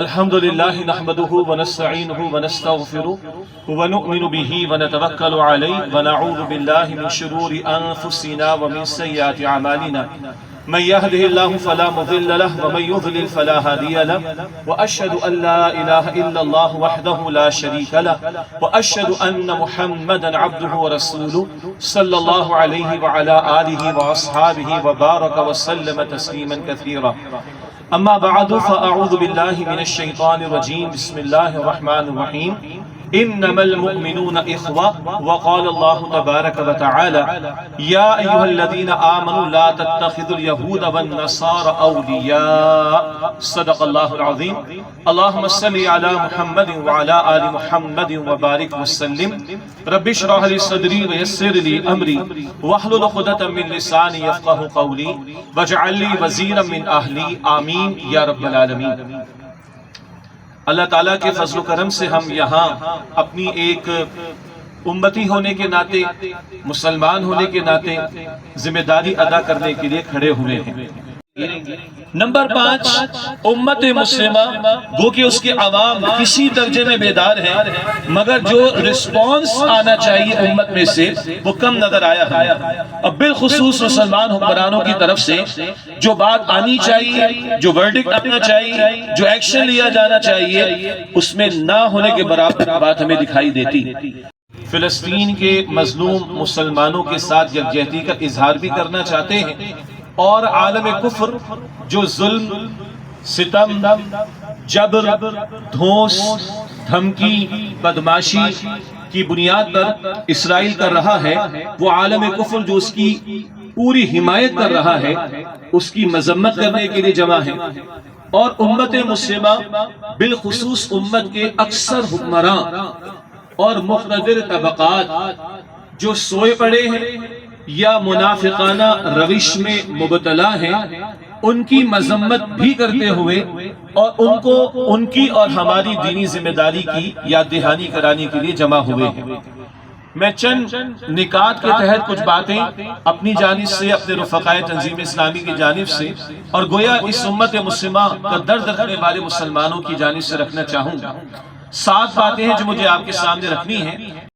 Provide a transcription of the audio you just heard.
الحمد لله نحمده ونستعينه ونستغفره ونؤمن به ونتوكل عليه ونعوذ بالله من شرور أنفسنا ومن سيئات أعمالنا من يهده الله فلا مضل له ومن يضلل فلا هادي له وأشهد أن لا إله إلا الله وحده لا شريك له وأشهد أن محمدا عبده ورسوله صلى الله عليه وعلى آله وأصحابه وبارك وسلم تسليما كثيرا. أما بعد فأعوذ بالله من الشيطان الرجيم. بسم الله الرحمن الرحيم. إنما المؤمنون إخوة. وقال الله تبارك وتعالى يا أيها الذين آمنوا لا تتخذوا اليهود والنصارى أولياء. صدق الله العظيم. اللهم صل على محمد وعلى آل محمد وبارك وسلم. رب اشرح لي صدري ويسر لي أمري واحلل عقدة من لساني يفقهوا قولي واجعل لي وزيرا من أهلي. آمين یا رب العالمین. اللہ تعالیٰ کے فضل و کرم سے ہم یہاں اپنی ایک امتی ہونے کے ناطے، مسلمان ہونے کے ناطے ذمہ داری ادا کرنے کے لیے کھڑے ہوئے ہیں. نمبر 5، امت مسلمہ گو کہ اس کے عوام کسی درجے میں بیدار ہیں، مگر جو رسپانس آنا چاہیے امت میں سے وہ کم نظر آیا ہے. اب بالخصوص مسلمان حکمرانوں کی طرف سے جو بات آنی چاہیے، جو ورڈکٹ آنا چاہیے، جو ایکشن لیا جانا چاہیے، اس میں نہ ہونے کے برابر بات ہمیں دکھائی دیتی. فلسطین کے مظلوم مسلمانوں کے ساتھ یکجہتی کا اظہار بھی کرنا چاہتے ہیں، اور عالم کفر جو ظلم، ستم، جبر، دھوس، دھمکی، بدماشی کی بنیاد پر اسرائیل کر رہا ہے، وہ عالم کفر جو اس کی پوری حمایت کر رہا ہے، اس کی مذمت کرنے کے لیے جمع ہے. اور امت مسلمہ بالخصوص امت کے اکثر حکمراں اور مقتدر طبقات جو سوئے پڑے ہیں یا منافقانہ روش میں مبتلا ہیں، ان کی مذمت بھی کرتے ہوئے اور ان کو ان کی اور ہماری دینی ذمہ داری کی یاد دہانی کرانے کے لیے جمع ہوئے ہیں. میں چند نکات کے تحت کچھ باتیں اپنی جانب سے، اپنے رفقائے تنظیم اسلامی کی جانب سے اور گویا اس امت مسلمہ کا درد رکھنے والے مسلمانوں کی جانب سے رکھنا چاہوں گا. 7 باتیں ہیں جو مجھے آپ کے سامنے رکھنی ہیں.